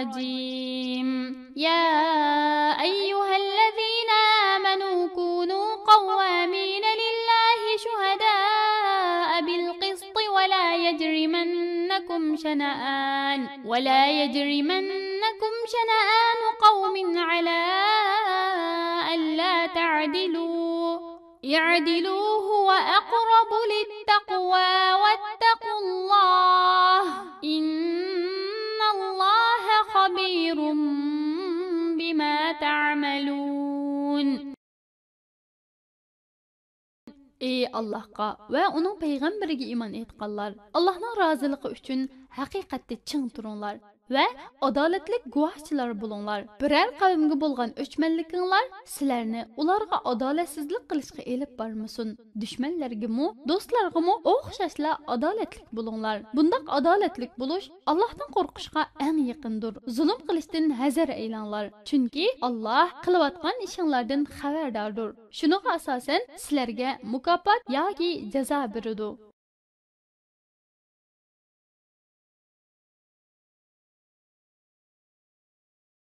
الرجيم يا أيها الذين آمنوا كونوا قوامين لله شهداء بالقسط ولا يجرمنكم شنآن قوم على ألا تعدلوا اعدلوا هو أقرب للتقوى واتقوا الله إن الله خبير بما تعملون. Ey Allahqa va uning payg'ambariga iymon etganlar, Allohning roziligi uchun haqiqatda ching turinglar va adolatli guvohchilar bo'linglar. Biror qavmga bo'lgan o'chmanlikinglar sizlarni ularga adolatsizlik qilishga elib bormasin. Dushmanlarga-mu, do'stlarga-mu o'xshashla adolatli bo'linglar. Bundaq adolatli bo'lish Allohdan qo'rqishga eng yaqindir. Zulm qilishdan hazar aylanglar, chunki Alloh qilayotgan ishinglardan xabardordir. Shuning asosan sizlarga mukofot yoki jazo beradi.